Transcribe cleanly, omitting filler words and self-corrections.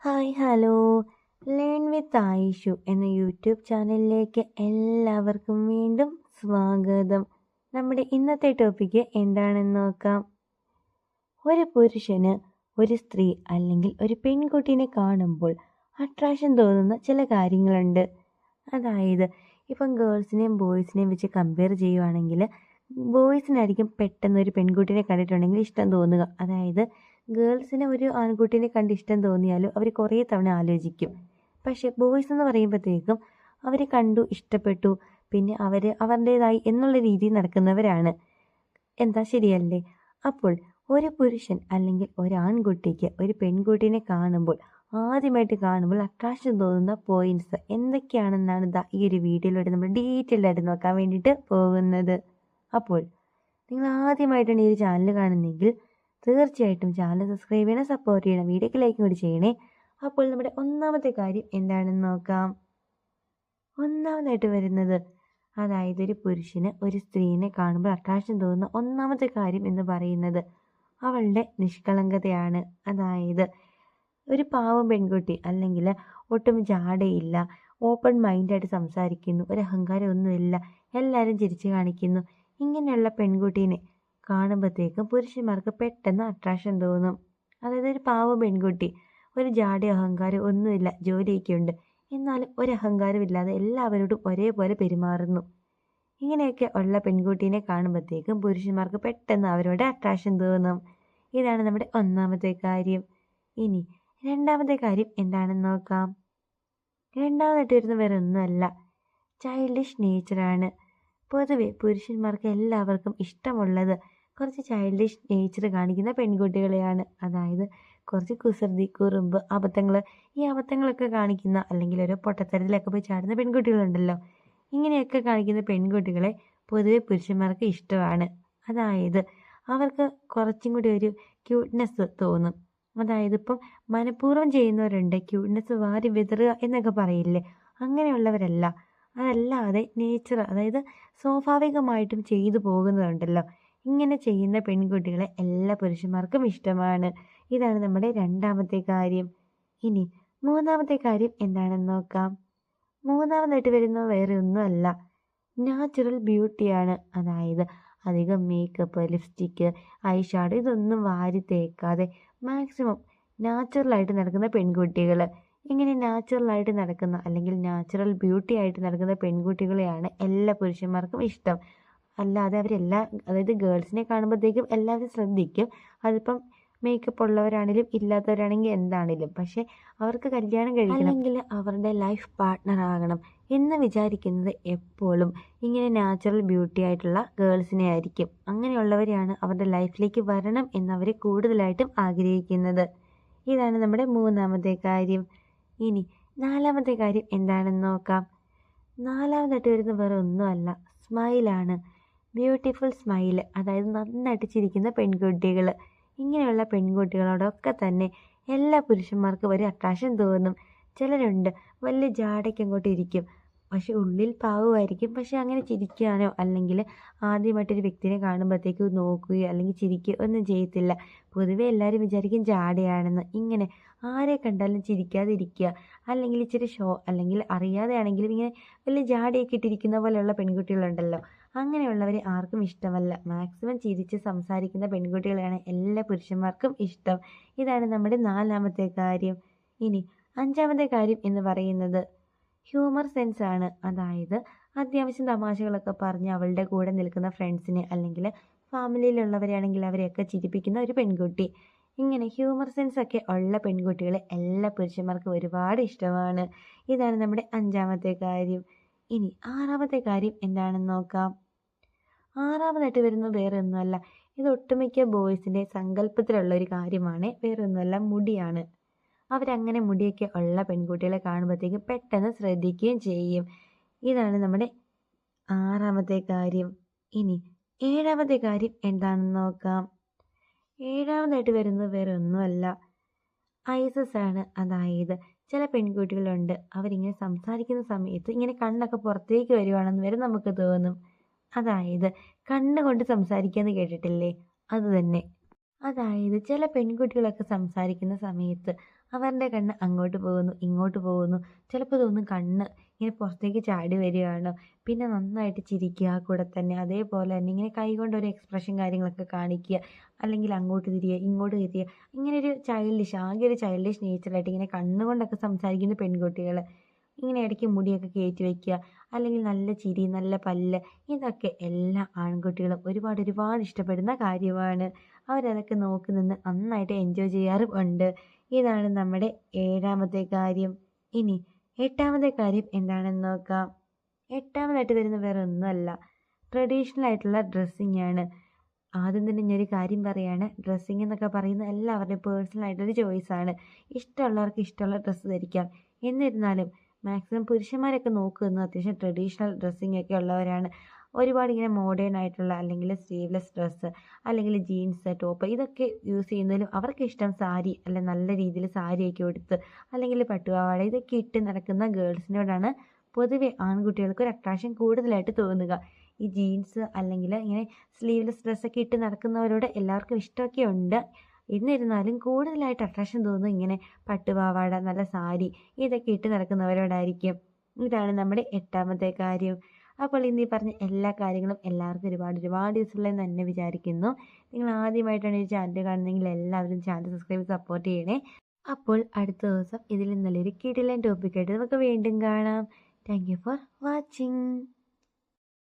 Hi hello learn with Ayishu എന്ന YouTube ചാനലിലേക്ക് എല്ലാവർക്കും വീണ്ടും സ്വാഗതം. നമ്മുടെ ഇന്നത്തെ ടോപ്പിക്ക് എന്താണെന്ന് നോക്കാം. ഒരു പുരുഷന് ഒരു സ്ത്രീ അല്ലെങ്കിൽ ഒരു പെൺകുട്ടീനെ കാണുമ്പോൾ അട്രാക്ഷൻ തോന്നുന്ന ചില കാര്യങ്ങളുണ്ട്. അതായത് ഇപ്പം ഗേൾസിനെയും ബോയ്സിനെയും വെച്ച് കമ്പയർ ചെയ്യുവാണെങ്കിൽ ബോയ്സിനായിരിക്കും പെട്ടെന്ന് ഒരു പെൺകുട്ടീനെ കണ്ടിട്ടുണ്ടെങ്കിൽ ഇഷ്ടം തോന്നുക. അതായത് ഗേൾസിന് ഒരു ആൺകുട്ടീനെ കണ്ട് ഇഷ്ടം തോന്നിയാലും അവർ കുറേ തവണ ആലോചിക്കും. പക്ഷേ ബോയ്സ് എന്ന് പറയുമ്പോഴത്തേക്കും അവർ കണ്ടു ഇഷ്ടപ്പെട്ടു, പിന്നെ അവരുടേതായി എന്നുള്ള രീതിയിൽ നടക്കുന്നവരാണ്. എന്താ ശരിയല്ലേ? അപ്പോൾ ഒരു പുരുഷൻ അല്ലെങ്കിൽ ഒരു ആൺകുട്ടിക്ക് ഒരു പെൺകുട്ടീനെ കാണുമ്പോൾ ആദ്യമായിട്ട് കാണുമ്പോൾ അട്രാക്ഷൻ തോന്നുന്ന പോയിന്റ്സ് എന്തൊക്കെയാണെന്നാണ് ഈ ഒരു വീഡിയോയിലൂടെ നമ്മൾ ഡീറ്റെയിൽഡ് ആയിട്ട് നോക്കാൻ വേണ്ടിയിട്ട് പോകുന്നത്. അപ്പോൾ നിങ്ങൾ ആദ്യമായിട്ടാണ് ഈ ഒരു ചാനൽ കാണുന്നതെങ്കിൽ തീർച്ചയായിട്ടും ചാനൽ സബ്സ്ക്രൈബ് ചെയ്യണം, സപ്പോർട്ട് ചെയ്യണം, വീഡിയോക്ക് ലൈക്കും കൂടി ചെയ്യണേ. അപ്പോൾ നമ്മുടെ ഒന്നാമത്തെ കാര്യം എന്താണെന്ന് നോക്കാം. ഒന്നാമതായിട്ട് വരുന്നത്, അതായത് ഒരു പുരുഷന് ഒരു സ്ത്രീനെ കാണുമ്പോൾ അട്രാക്ഷൻ തോന്നുന്ന ഒന്നാമത്തെ കാര്യം എന്ന് പറയുന്നത് അവളുടെ നിഷ്കളങ്കതയാണ്. അതായത് ഒരു പാവം പെൺകുട്ടി അല്ലെങ്കിൽ ഒട്ടും ജാടയില്ല, ഓപ്പൺ മൈൻഡായിട്ട് സംസാരിക്കുന്നു, ഒരു അഹങ്കാരം ഒന്നുമില്ല, എല്ലാവരും ചിരിച്ചു കാണിക്കുന്നു. ഇങ്ങനെയുള്ള പെൺകുട്ടീനെ കാണുമ്പോഴത്തേക്കും പുരുഷന്മാർക്ക് പെട്ടെന്ന് അട്രാക്ഷൻ തോന്നും. അതായത് ഒരു പാവം പെൺകുട്ടി, ഒരു ജാടി അഹങ്കാരം ഒന്നുമില്ല, ജോലിയൊക്കെ ഉണ്ട്, എന്നാലും ഒരു അഹങ്കാരമില്ലാതെ എല്ലാവരോടും ഒരേപോലെ പെരുമാറുന്നു. ഇങ്ങനെയൊക്കെ ഉള്ള പെൺകുട്ടീനെ കാണുമ്പോഴത്തേക്കും പുരുഷന്മാർക്ക് പെട്ടെന്ന് അവരോട് അട്രാക്ഷൻ തോന്നും. ഇതാണ് നമ്മുടെ ഒന്നാമത്തെ കാര്യം. ഇനി രണ്ടാമത്തെ കാര്യം എന്താണെന്ന് നോക്കാം. രണ്ടാമതായിട്ട് വരുന്ന വേറെ ഒന്നുമല്ല, ചൈൽഡിഷ് നേച്ചറാണ്. പൊതുവെ പുരുഷന്മാർക്ക് എല്ലാവർക്കും ഇഷ്ടമുള്ളത് കുറച്ച് ചൈൽഡിഷ് നേച്ചർ കാണിക്കുന്ന പെൺകുട്ടികളെയാണ്. അതായത് കുറച്ച് കുസൃതി, കുറുമ്പ്, ഈ അബദ്ധങ്ങളൊക്കെ കാണിക്കുന്ന അല്ലെങ്കിൽ ഓരോ പൊട്ടത്തരത്തിലൊക്കെ പോയി ചാടുന്ന പെൺകുട്ടികളുണ്ടല്ലോ. ഇങ്ങനെയൊക്കെ കാണിക്കുന്ന പെൺകുട്ടികളെ പൊതുവെ പുരുഷന്മാർക്ക് ഇഷ്ടമാണ്. അതായത് അവർക്ക് കുറച്ചും കൂടി ഒരു ക്യൂട്ട്നെസ് തോന്നും. അതായത് ഇപ്പം മനഃപൂർവ്വം ചെയ്യുന്നവരുണ്ട്, ക്യൂട്ട്നെസ് വാരി വിതറുക എന്നൊക്കെ പറയില്ലേ, അങ്ങനെയുള്ളവരല്ല. അതല്ലാതെ നേച്ചർ, അതായത് സ്വാഭാവികമായിട്ടും ചെയ്തു പോകുന്നതുണ്ടല്ലോ, ഇങ്ങനെ ചെയ്യുന്ന പെൺകുട്ടികളെ എല്ലാ പുരുഷന്മാർക്കും ഇഷ്ടമാണ്. ഇതാണ് നമ്മുടെ രണ്ടാമത്തെ കാര്യം. ഇനി മൂന്നാമത്തെ കാര്യം എന്താണെന്ന് നോക്കാം. മൂന്നാമതായിട്ട് വരുന്നത് വേറെ ഒന്നുമല്ല, നാച്ചുറൽ ബ്യൂട്ടിയാണ്. അതായത് അധികം മേക്കപ്പ്, ലിപ്സ്റ്റിക്ക്, ഐ ഷാഡോ ഇതൊന്നും വാരി തേക്കാതെ മാക്സിമം നാച്ചുറലായിട്ട് നടക്കുന്ന പെൺകുട്ടികൾ. ഇങ്ങനെ നാച്ചുറലായിട്ട് നടക്കുന്ന അല്ലെങ്കിൽ നാച്ചുറൽ ബ്യൂട്ടി ആയിട്ട് നടക്കുന്ന പെൺകുട്ടികളെയാണ് എല്ലാ പുരുഷന്മാർക്കും ഇഷ്ടം. അല്ലാതെ അതായത് ഗേൾസിനെ കാണുമ്പോഴത്തേക്കും എല്ലാവരും ശ്രദ്ധിക്കും, അതിപ്പം മേക്കപ്പ് ഉള്ളവരാണെങ്കിലും ഇല്ലാത്തവരാണെങ്കിൽ എന്താണെങ്കിലും. പക്ഷേ അവർക്ക് കല്യാണം കഴിക്കണം അല്ലെങ്കിൽ അവരുടെ ലൈഫ് പാർട്ട്ണർ ആകണം എന്ന് വിചാരിക്കുന്നത് എപ്പോഴും ഇങ്ങനെ നാച്ചുറൽ ബ്യൂട്ടി ആയിട്ടുള്ള ഗേൾസിനെ ആയിരിക്കും. അങ്ങനെയുള്ളവരെയാണ് അവരുടെ ലൈഫിലേക്ക് വരണം എന്നവർ കൂടുതലായിട്ടും ആഗ്രഹിക്കുന്നത്. ഇതാണ് നമ്മുടെ മൂന്നാമത്തെ കാര്യം. ഇനി നാലാമത്തെ കാര്യം എന്താണെന്ന് നോക്കാം. നാലാമതായിട്ട് വരുന്ന വേറെ ഒന്നുമല്ല, സ്മൈലാണ്. ബ്യൂട്ടിഫുൾ സ്മൈൽ, അതായത് നന്നായിട്ട് ചിരിക്കുന്ന പെൺകുട്ടികൾ. ഇങ്ങനെയുള്ള പെൺകുട്ടികളോടൊക്കെ തന്നെ എല്ലാ പുരുഷന്മാർക്കും ഒരു അട്രാക്ഷൻ തോന്നും. ചിലരുണ്ട് വലിയ ജാടയ്ക്ക് അങ്ങോട്ട് ഇരിക്കും, പക്ഷെ ഉള്ളിൽ പാവമായിരിക്കും. പക്ഷെ അങ്ങനെ ചിരിക്കാനോ അല്ലെങ്കിൽ ആദ്യമായിട്ടൊരു വ്യക്തിനെ കാണുമ്പോഴത്തേക്ക് നോക്കുകയോ അല്ലെങ്കിൽ ചിരിക്കുകയോ ഒന്നും ചെയ്യത്തില്ല. പൊതുവെ എല്ലാവരും വിചാരിക്കും ജാടയാണെന്ന്. ഇങ്ങനെ ആരെ കണ്ടാലും ചിരിക്കാതിരിക്കുക, അല്ലെങ്കിൽ ഇച്ചിരി അല്ലെങ്കിൽ അറിയാതെയാണെങ്കിലും ഇങ്ങനെ വലിയ ജാടയൊക്കെ ഇട്ടിരിക്കുന്ന പോലെയുള്ള പെൺകുട്ടികളുണ്ടല്ലോ, അങ്ങനെയുള്ളവരെ ആർക്കും ഇഷ്ടമല്ല. മാക്സിമം ചിരിച്ച് സംസാരിക്കുന്ന പെൺകുട്ടികളെയാണ് എല്ലാ പുരുഷന്മാർക്കും ഇഷ്ടം. ഇതാണ് നമ്മുടെ നാലാമത്തെ കാര്യം. ഇനി അഞ്ചാമത്തെ കാര്യം എന്ന് പറയുന്നത് ഹ്യൂമർ സെൻസ് ആണ്. അതായത് അത്യാവശ്യം തമാശകളൊക്കെ പറഞ്ഞ് അവളുടെ കൂടെ നിൽക്കുന്ന ഫ്രണ്ട്സിനെ അല്ലെങ്കിൽ ഫാമിലിയിലുള്ളവരാണെങ്കിൽ അവരെയൊക്കെ ചിരിപ്പിക്കുന്ന ഒരു പെൺകുട്ടി. ഇങ്ങനെ ഹ്യൂമർ സെൻസ് ഒക്കെ ഉള്ള പെൺകുട്ടികളെ എല്ലാ പുരുഷന്മാർക്കും ഒരുപാട് ഇഷ്ടമാണ്. ഇതാണ് നമ്മുടെ അഞ്ചാമത്തെ കാര്യം. ഇനി ആറാമത്തെ കാര്യം എന്താണെന്ന് നോക്കാം. ആറാമതായിട്ട് വരുന്നത് വേറെ ഒന്നുമല്ല, ഇത് ഒട്ടുമിക്ക ബോയ്സിൻ്റെ സങ്കല്പത്തിലുള്ള ഒരു കാര്യമാണ്. വേറെ ഒന്നുമല്ല, മുടിയാണ്. അവരങ്ങനെ മുടിയൊക്കെ ഉള്ള പെൺകുട്ടികളെ കാണുമ്പോഴത്തേക്കും പെട്ടെന്ന് ശ്രദ്ധിക്കുകയും ചെയ്യും. ഇതാണ് നമ്മുടെ ആറാമത്തെ കാര്യം. ഇനി ഏഴാമത്തെ കാര്യം എന്താണെന്ന് നോക്കാം. ഏഴാമതായിട്ട് വരുന്നത് വേറെ ഒന്നുമല്ല, ഐസസ് ആണ്. അതായത് ചില പെൺകുട്ടികളുണ്ട്, അവരിങ്ങനെ സംസാരിക്കുന്ന സമയത്ത് ഇങ്ങനെ കണ്ണൊക്കെ പുറത്തേക്ക് വരുവാണെന്ന് വരെ നമുക്ക് തോന്നും. അതായത് കണ്ണുകൊണ്ട് സംസാരിക്കാന്ന് കേട്ടിട്ടില്ലേ, അത് തന്നെ. അതായത് ചില പെൺകുട്ടികളൊക്കെ സംസാരിക്കുന്ന സമയത്ത് അവരുടെ കണ്ണ് അങ്ങോട്ട് പോകുന്നു ഇങ്ങോട്ട് പോകുന്നു. ചിലപ്പോൾ തോന്നും കണ്ണ് ഇങ്ങനെ പുറത്തേക്ക് ചാടി വരികയാണ്. പിന്നെ നന്നായിട്ട് ചിരിക്കുക കൂടെ തന്നെ. അതേപോലെ തന്നെ ഇങ്ങനെ കൈകൊണ്ട് ഒരു എക്സ്പ്രഷൻ കാര്യങ്ങളൊക്കെ കാണിക്കുക. അല്ലെങ്കിൽ അങ്ങോട്ട് തിരിയുക ഇങ്ങോട്ട് തിരിയുക. ഇങ്ങനെ ഒരു ആകെ ഒരു ചൈൽഡിഷ് നേച്ചറായിട്ട് ഇങ്ങനെ കണ്ണുകൊണ്ടൊക്കെ സംസാരിക്കുന്ന പെൺകുട്ടികൾ. ഇങ്ങനെ ഇടയ്ക്ക് മുടിയൊക്കെ കയറ്റി വയ്ക്കുക. അല്ലെങ്കിൽ നല്ല ചിരി നല്ല പല്ല്. ഇതൊക്കെ എല്ലാ ആൺകുട്ടികളും ഒരുപാട് ഇഷ്ടപ്പെടുന്ന കാര്യമാണ്. അവരതൊക്കെ നോക്കി നിന്ന് നന്നായിട്ട് എൻജോയ് ചെയ്യാറും ഉണ്ട്. ഇതാണ് നമ്മുടെ 7ാമത്തെ കാര്യം. ഇനി 8ാമത്തെ കാര്യം എന്താണെന്ന് നോക്കാം. 8ാമതായിട്ട് വരുന്ന വേറെ ഒന്നുമല്ല, ട്രഡീഷണൽ ആയിട്ടുള്ള ഡ്രസ്സിങ് ആണ്. ആദ്യം തന്നെ ഞാനൊരു കാര്യം പറയാണ്, ഡ്രസ്സിങ് എന്നൊക്കെ പറയുന്നത് എല്ലാവരുടെയും പേഴ്സണൽ ആയിട്ടൊരു ചോയ്സാണ്. ഇഷ്ടമുള്ളവർക്ക് ഇഷ്ടമുള്ള ഡ്രസ്സ് ധരിക്കാം. എന്നിരുന്നാലും മാക്സിമം പുരുഷന്മാരൊക്കെ നോക്കുന്നത് അത്യാവശ്യം ട്രഡീഷണൽ ഡ്രസ്സിങ് ഒക്കെ ഉള്ളവരാണ്. ഒരുപാട് ഇങ്ങനെ മോഡേൺ ആയിട്ടുള്ള അല്ലെങ്കിൽ സ്ലീവ്ലെസ് ഡ്രസ്സ് അല്ലെങ്കിൽ ജീൻസ് ടോപ്പ് ഇതൊക്കെ യൂസ് ചെയ്യുന്നതിലും അവർക്ക് ഇഷ്ടം സാരി, അല്ല നല്ല രീതിയിൽ സാരിയൊക്കെ ഉടുത്ത് അല്ലെങ്കിൽ പട്ടുപാവാട ഇതൊക്കെ ഇട്ട് നടക്കുന്ന ഗേൾസിനോടാണ് പൊതുവെ ആൺകുട്ടികൾക്ക് ഒരു അട്രാക്ഷൻ കൂടുതലായിട്ട് തോന്നുക. ഈ ജീൻസ് അല്ലെങ്കിൽ ഇങ്ങനെ സ്ലീവ്ലെസ് ഡ്രസ്സൊക്കെ ഇട്ട് നടക്കുന്നവരോട് എല്ലാവർക്കും ഇഷ്ടമൊക്കെ ഉണ്ട്. എന്നിരുന്നാലും കൂടുതലായിട്ട് അട്രാക്ഷൻ തോന്നുന്നത് ഇങ്ങനെ പട്ടുപാവാട നല്ല സാരി ഇതൊക്കെ ഇട്ട് നടക്കുന്നവരോടായിരിക്കും. ഇതാണ് നമ്മുടെ 8ാമത്തെ കാര്യം. അപ്പോൾ ഇന്ന് ഈ പറഞ്ഞ എല്ലാ കാര്യങ്ങളും എല്ലാവർക്കും ഒരുപാട് യൂസ്ഫുൾ എന്ന് തന്നെ വിചാരിക്കുന്നു. നിങ്ങൾ ആദ്യമായിട്ടാണ് ഈ ചാനൽ കാണുന്നതെങ്കിൽ എല്ലാവരും ചാനൽ സബ്സ്ക്രൈബ് സപ്പോർട്ട് ചെയ്യണേ. അപ്പോൾ അടുത്ത ദിവസം ഇതിൽ നല്ലൊരു കിടിലൻ ടോപ്പിക്കായിട്ട് നമുക്ക് വീണ്ടും കാണാം. Thank you for watching.